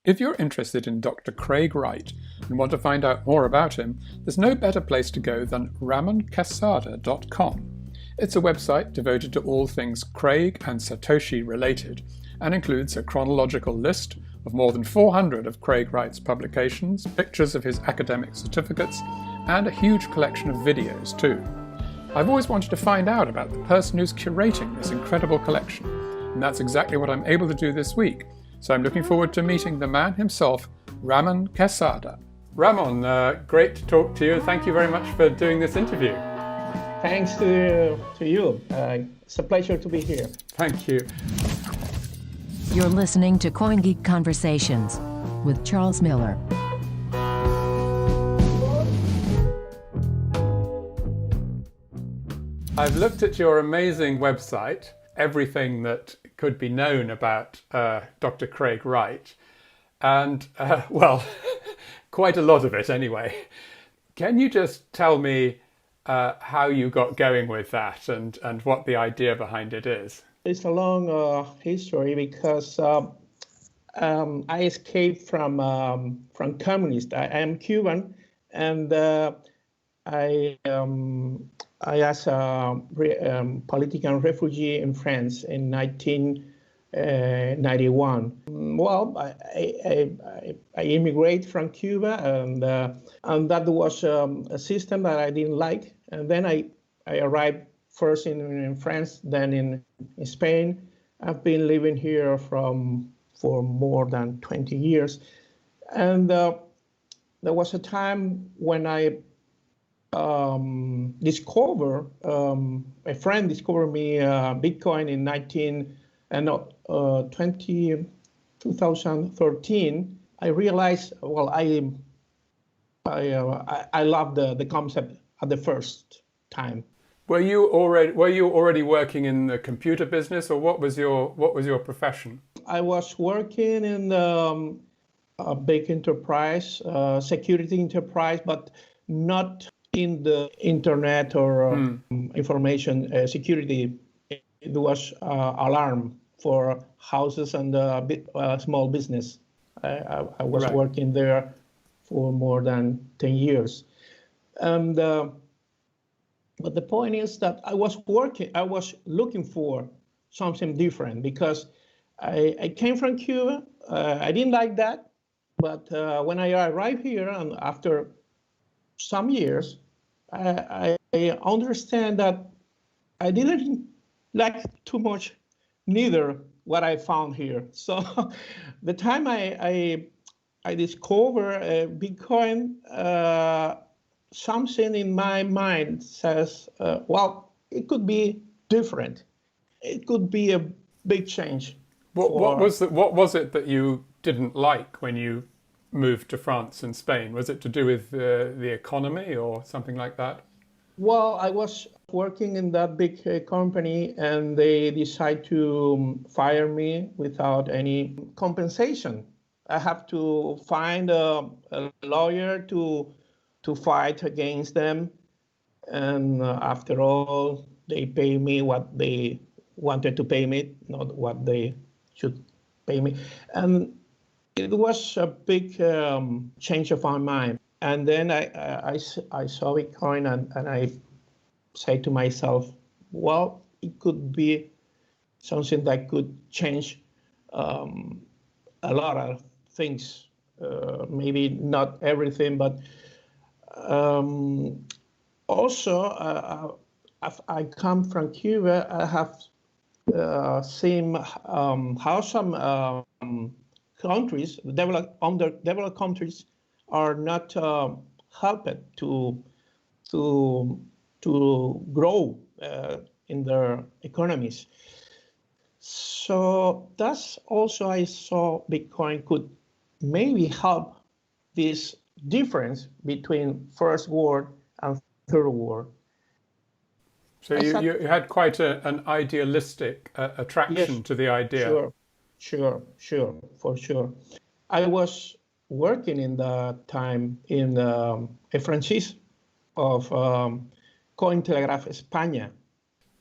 If you're interested in Dr. Craig Wright and want to find out more about him, there's no better place to go than RamonQuesada.com. It's a website devoted to all things Craig and Satoshi related and includes a chronological list of more than 400 of Craig Wright's publications, pictures of his academic certificates, and a huge collection of videos too. I've always wanted to find out about the person who's curating this incredible collection, and that's exactly what I'm able to do this week. So I'm looking forward to meeting the man himself, Ramon Quesada. Ramon, great to talk to you. Thank you very much for doing this interview. Thanks to you. It's a pleasure to be here. Thank you. You're listening to CoinGeek Conversations with Charles Miller. I've looked at your amazing website, everything that could be known about Dr. Craig Wright, and well, quite a lot of it anyway. Can you just tell me how you got going with that and what the idea behind it is? It's a long history because I escaped from communist. I am Cuban, and I as a political refugee in France in 1991. Well, I immigrated from Cuba, and that was a system that I didn't like. And then I arrived first in France, then in Spain. I've been living here for more than 20 years. And there was a time when I discovered, a friend discovered me Bitcoin in 2013. I realized, well, I loved the concept at the first time. Were you already working in the computer business, or what was your profession? I was working in a big enterprise, security enterprise, but not in the internet or information security. It was alarm for houses and small business. I was working there for more than 10 years. And but the point is that I was looking for something different because I came from Cuba. I didn't like that, but when I arrived here and after some years, I understand that I didn't like too much neither what I found here. So the time I discover Bitcoin, something in my mind says, well, it could be different. It could be a big change. What was it that you didn't like when you moved to France and Spain? Was it to do with the economy or something like that? Well, I was working in that big company and they decided to fire me without any compensation. I have to find a lawyer to fight against them. And after all, they pay me what they wanted to pay me, not what they should pay me. And it was a big change of my mind. And then I saw Bitcoin and I say to myself, well, it could be something that could change a lot of things. Maybe not everything, but also I come from Cuba. I have seen how some countries, underdeveloped countries, are not helped to grow in their economies. So that's also I saw Bitcoin could maybe help this difference between first world and third world. So you had quite an idealistic attraction to the idea. Sure, for sure. I was working in that time in a franchise of Cointelegraph España.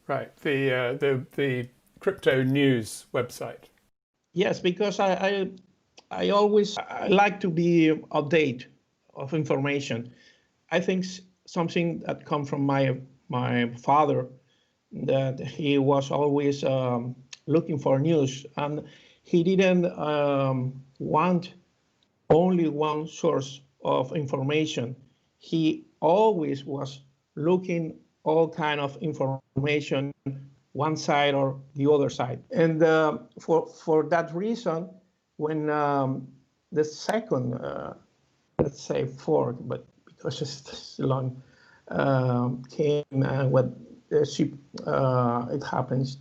Right, the crypto news website. Yes, because I I like to be update of information. I think something that come from my father, that he was always looking for news, and he didn't want only one source of information. He always was looking all kind of information, one side or the other side. And for that reason, when the second, let's say fourth, but because it's long, came with the ship, it happens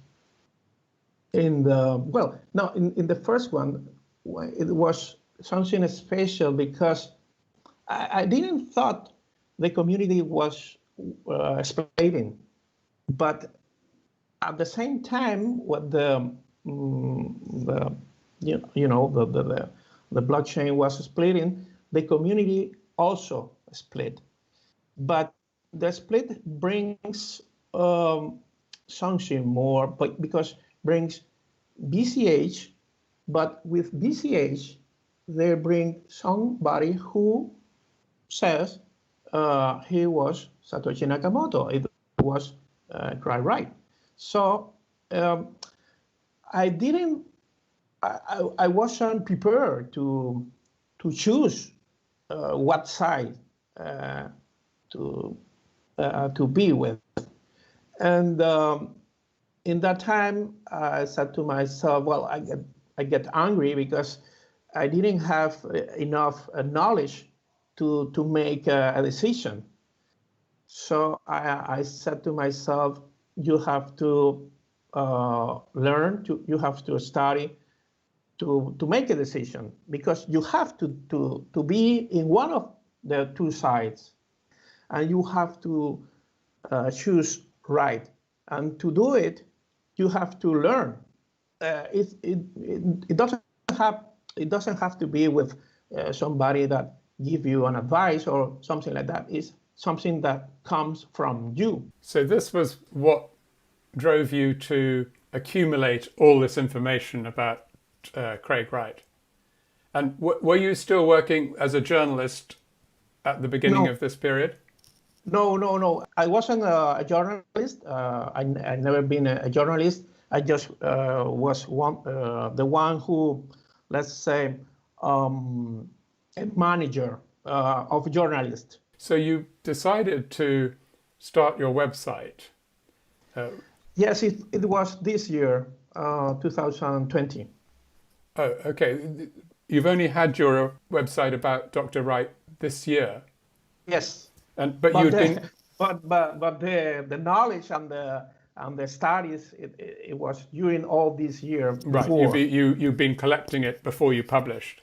in the, well, no, in the first one, it was something special because I didn't thought the community was splitting, but at the same time, what the blockchain was splitting, the community also split. But the split brings something more, but because brings BCH, but with BCH, they bring somebody who says he was Satoshi Nakamoto. It was Craig Wright. So I wasn't prepared to choose what side to be with. And in that time, I said to myself, well, I get angry because I didn't have enough knowledge to make a decision. So I said to myself, you have to learn, you have to study to make a decision, because you have to be in one of the two sides, and you have to choose right. And to do it, you have to learn. It doesn't have to be with somebody that give you an advice or something like that. It's something that comes from you. So this was what drove you to accumulate all this information about Craig Wright. And were you still working as a journalist at the beginning of this period? No. I wasn't a journalist. I never been a journalist. I just was the one who, let's say, a manager of journalists. So you decided to start your website. Yes, it was this year, 2020. Oh, okay. You've only had your website about Dr. Wright this year. Yes. But you've been. But the knowledge and the studies, it was during all this year before. Right. You've been collecting it before you published.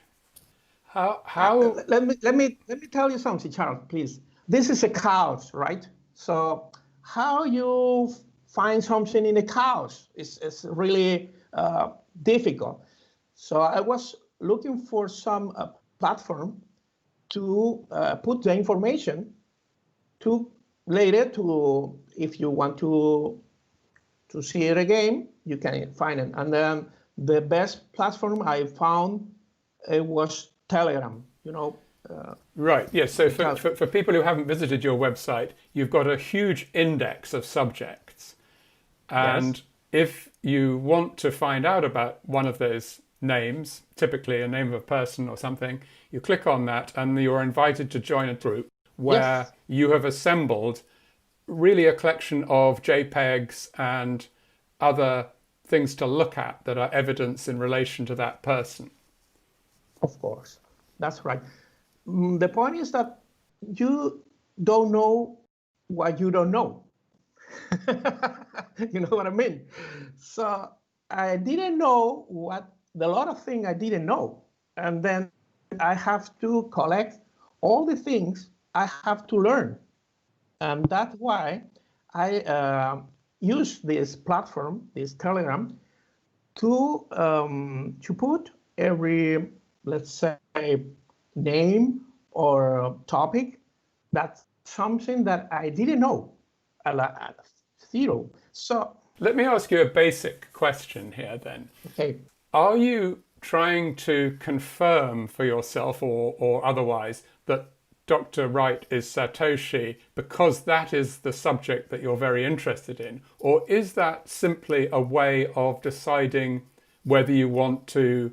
How? Let me tell you something, Charles, please. This is a chaos, right? So how you find something in a chaos is really difficult. So I was looking for some platform to put the information to later, to if you want to see it again, you can find it. And then the best platform I found, it was Telegram, Right, yes. So for people who haven't visited your website, you've got a huge index of subjects. And if you want to find out about one of those names, typically a name of a person or something, you click on that and you're invited to join a group where you have assembled really a collection of JPEGs and other things to look at that are evidence in relation to that person. Of course, that's right. The point is that you don't know what you don't know. You know what I mean? So I didn't know a lot of things I didn't know. And then I have to collect all the things I have to learn. And that's why I use this platform, this Telegram, to put every, let's say, name or topic that's something that I didn't know, zero. So let me ask you a basic question here then. Okay. Are you trying to confirm for yourself or otherwise that Dr. Wright is Satoshi because that is the subject that you're very interested in? Or is that simply a way of deciding whether you want to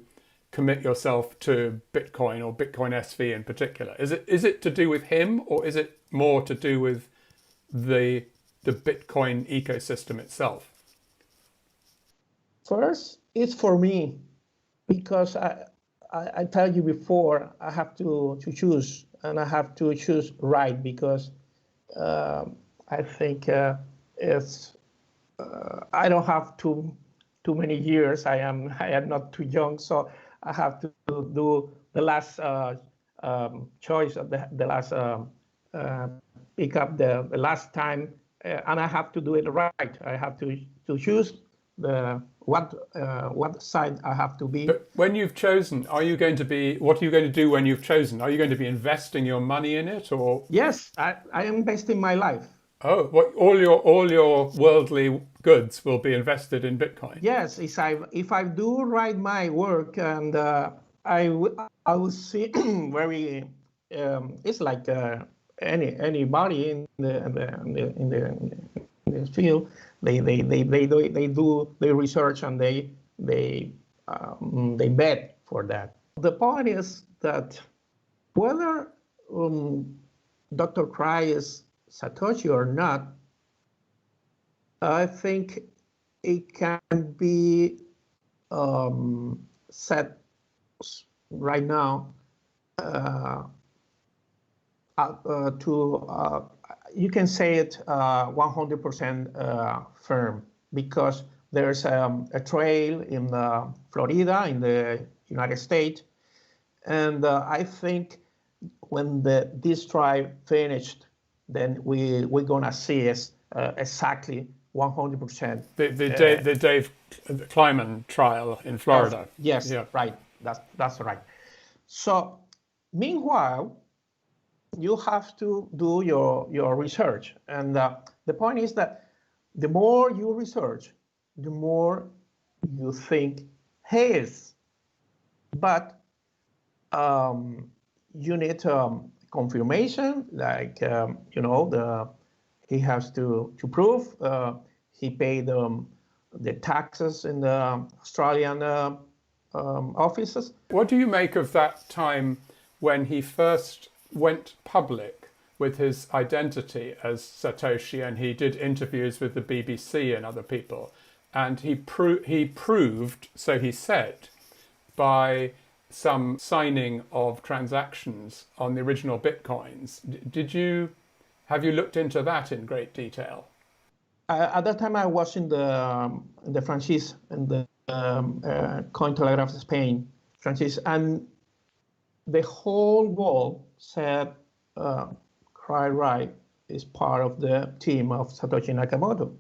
commit yourself to Bitcoin or Bitcoin SV in particular? Is it to do with him, or is it more to do with the Bitcoin ecosystem itself? First, it's for me, because I tell you before, I have to choose, and I have to choose right, because I think it's I don't have too many years. I am not too young, so I have to do the last choice of the last pick up the last time, and I have to do it right. I have to choose what side I have to be. But when you've chosen, what are you going to do when you've chosen? Are you going to be investing your money in it, or? Yes, I am investing my life. Oh, what, all your worldly goods will be invested in Bitcoin? Yes, if I do right my work, and I will see very. It's like anybody in the field. They do their research, and they bet for that. The point is that whether Dr. Craig is Satoshi or not, I think it can be said right now you can say it 100% firm, because there's a trail in Florida, in the United States, and I think when this trial finished, then we're gonna see it exactly 100%. The Dave Kleiman trial in Florida. Yes, yeah. Right. That's right. So, meanwhile, you have to do your research, and the point is that the more you research, the more you think he is, but you need confirmation, like he has to prove he paid the taxes in the Australian offices. What do you make of that time when he first went public with his identity as Satoshi, and he did interviews with the BBC and other people, and he proved, so he said, by some signing of transactions on the original Bitcoins? Have you looked into that in great detail? At that time, I was in the franchise, in the Cointelegraph Spain franchise, and the whole world said Craig Wright is part of the team of Satoshi Nakamoto.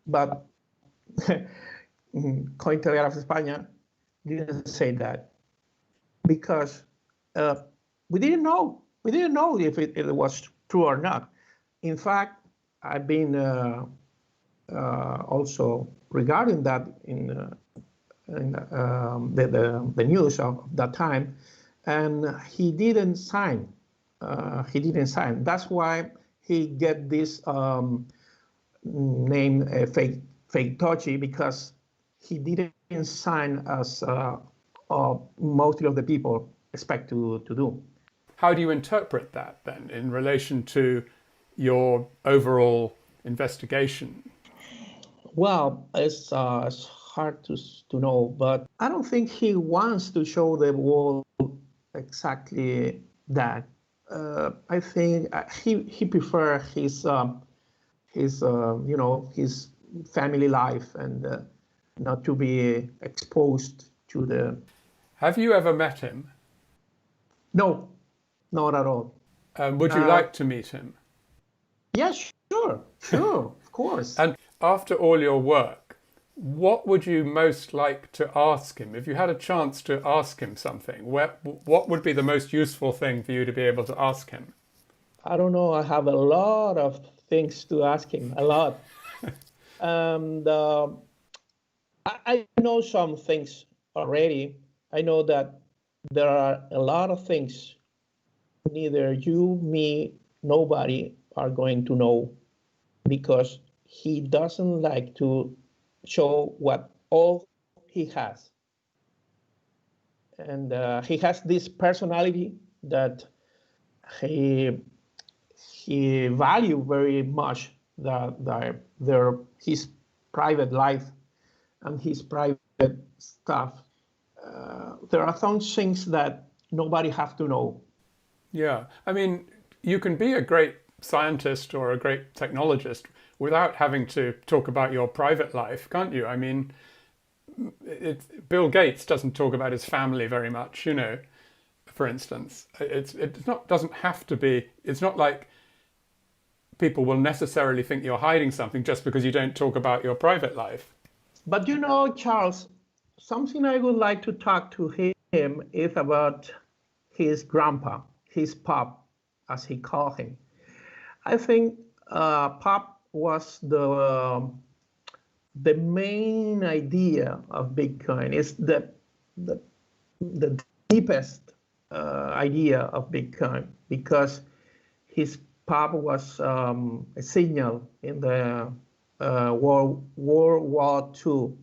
But Cointelegraph España didn't say that, because we didn't know if it was true or not. In fact, I've been also regarding that in the news of that time, and he didn't sign. That's why he get this name fake Tochi, because he didn't sign as mostly of the people expect to do. How do you interpret that then in relation to your overall investigation? Well, it's hard to know, but I don't think he wants to show the world exactly that. I think he prefers his family life, and not to be exposed to the. Have you ever met him? No, not at all. Would you like to meet him? Yes, sure, of course. And after all your work, what would you most like to ask him? If you had a chance to ask him something, what would be the most useful thing for you to be able to ask him? I don't know. I have a lot of things to ask him, a lot. And I know some things already, I know that there are a lot of things neither you, me, nobody are going to know, because he doesn't like to show what all he has. And he has this personality that he value very much, his private life and his private stuff. There are some things that nobody have to know. Yeah. I mean, you can be a great scientist or a great technologist without having to talk about your private life, can't you? I mean, Bill Gates doesn't talk about his family very much, you know, for instance. Doesn't have to be, it's not like people will necessarily think you're hiding something just because you don't talk about your private life. But you know, Charles, something I would like to talk to him is about his grandpa, his pop, as he called him. I think pop was the main idea of Bitcoin. Is the deepest idea of Bitcoin, because his pop was a signal in the World War II,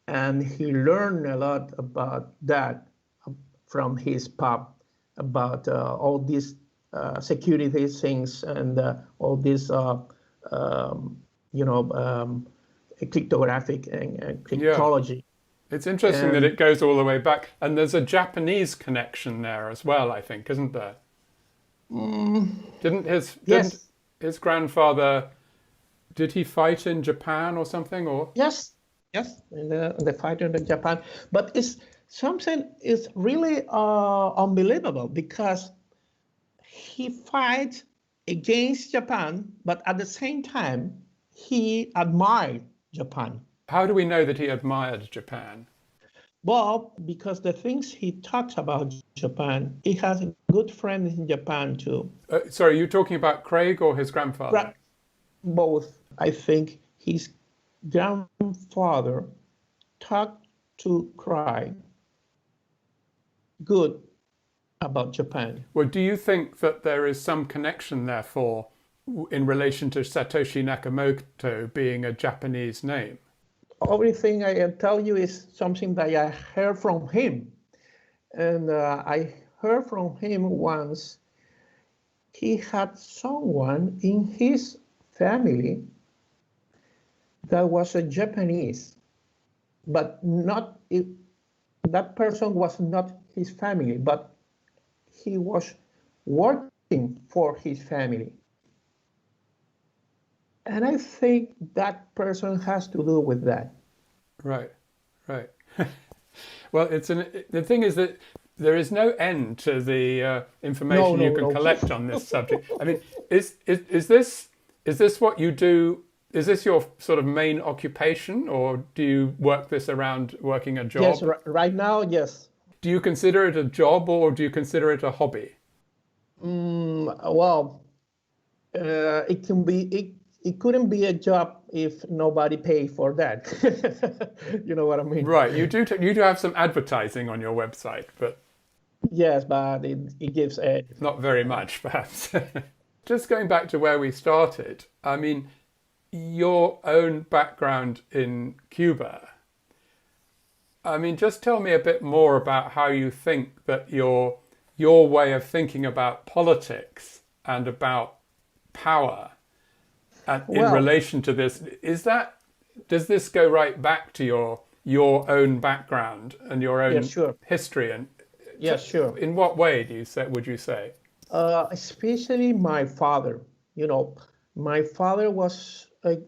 and he learned a lot about that from his pop, about all these security things and all this, cryptographic and cryptology. Yeah. It's interesting that it goes all the way back, and there's a Japanese connection there as well, I think, isn't there? Didn't his grandfather, did he fight in Japan or something? Or yes, in the fight in Japan. But it's something is really unbelievable, because he fights against Japan, but at the same time he admired Japan. How do we know that he admired Japan? Well, because the things he talks about Japan, he has good friends in Japan too. Sorry, are you talking about Craig or his grandfather? Right. Both. I think his grandfather talked to Craig good about Japan. Well, do you think that there is some connection, therefore, in relation to Satoshi Nakamoto being a Japanese name? Everything I tell you is something that I heard from him. And I heard from him once he had someone in his family that was a Japanese, but that person was not his family, but he was working for his family. And I think that person has to do with that. Right. Well, the thing is that there is no end to the information you can collect on this subject. I mean, is this what you do? Is this your sort of main occupation, or do you work this around working a job? Yes, right now, yes. Do you consider it a job, or do you consider it a hobby? Well, it can be. It couldn't be a job if nobody paid for that. You know what I mean? Right. You do have some advertising on your website, but yes, but it gives not very much, perhaps. Just going back to where we started, I mean, your own background in Cuba. I mean, just tell me a bit more about how you think that your way of thinking about politics and about power and in relation to this, does this go right back to your own background and your own history? And yes, sure. In what way would you say? Especially my father. You know, my father was a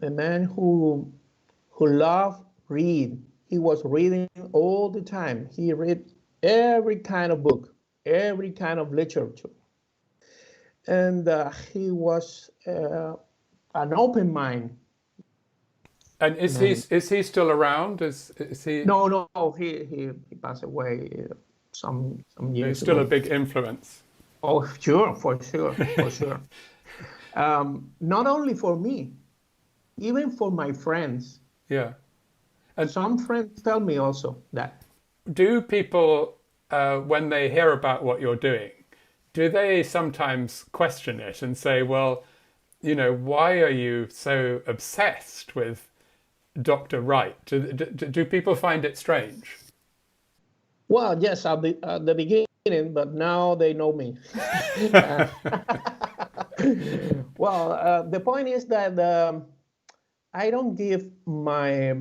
man who loved read. He was reading all the time. He read every kind of book, every kind of literature, and he was an open mind. And is he still around? Is he? No. He passed away some years He's still ago. a big influence. Oh, sure, for sure. Not only for me, even for my friends. Yeah. And some friends tell me also that. do people, when they hear about what you're doing, do they sometimes question it and say, well, why are you so obsessed with Dr. Wright? Do people find it strange? Well, yes, at the beginning, but now they know me. Well, the point is that I don't give my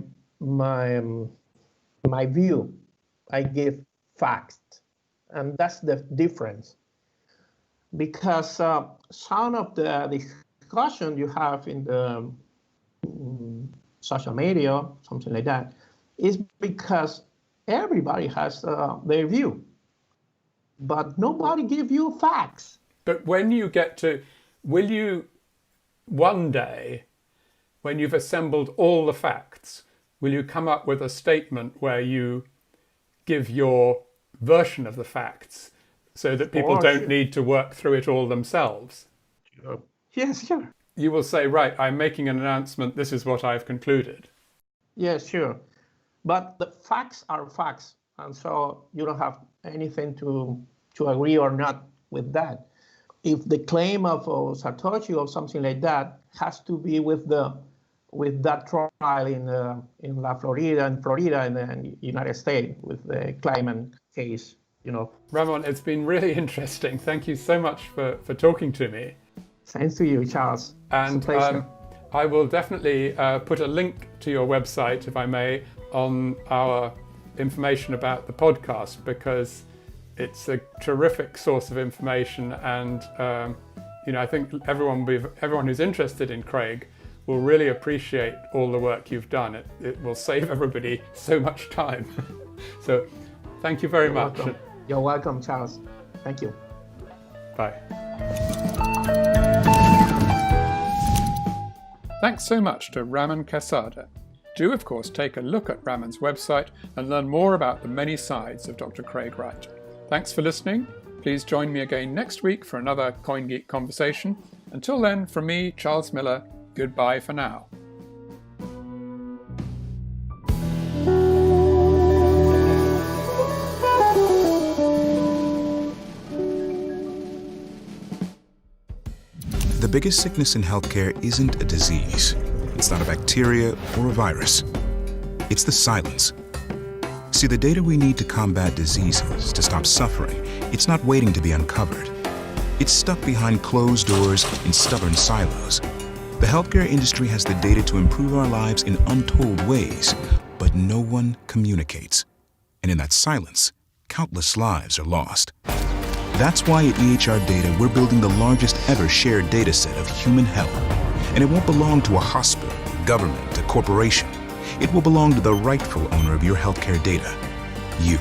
view. I give facts, and that's the difference. Because some of the discussion you have in the social media, something like that, is because everybody has their view, but nobody give you facts. But when you get to, will you one day, when you've assembled all the facts, will you come up with a statement where you give your version of the facts so that people don't need to work through it all themselves? Sure. Yes, sure. You will say, right, I'm making an announcement, this is what I've concluded. Yes, sure. But the facts are facts, and so you don't have anything to agree or not with that. If the claim of Satoshi or something like that has to be with that trial in Florida in the United States with the climate case, Ramon, it's been really interesting. Thank you so much for talking to me. Thanks to you, Charles. And it's a pleasure. I will definitely put a link to your website, if I may, on our information about the podcast, because it's a terrific source of information, and I think everyone who's interested in Craig will really appreciate all the work you've done. It will save everybody so much time. So thank you very much. Welcome. You're welcome, Charles. Thank you. Bye. Thanks so much to Ramon Quesada. Do, of course, take a look at Ramon's website and learn more about the many sides of Dr. Craig Wright. Thanks for listening. Please join me again next week for another CoinGeek conversation. Until then, from me, Charles Miller, goodbye for now. The biggest sickness in healthcare isn't a disease. It's not a bacteria or a virus. It's the silence. See, the data we need to combat diseases, to stop suffering, it's not waiting to be uncovered. It's stuck behind closed doors in stubborn silos. The healthcare industry has the data to improve our lives in untold ways, but no one communicates. And in that silence, countless lives are lost. That's why at EHR Data, we're building the largest ever shared data set of human health. And it won't belong to a hospital, government, a corporation. It will belong to the rightful owner of your healthcare data, you.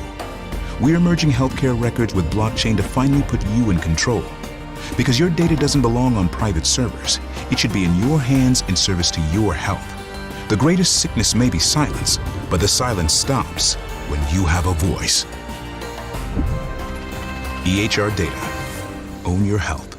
We're merging healthcare records with blockchain to finally put you in control. Because your data doesn't belong on private servers. It should be in your hands in service to your health. The greatest sickness may be silence, but the silence stops when you have a voice. EHR Data. Own your health.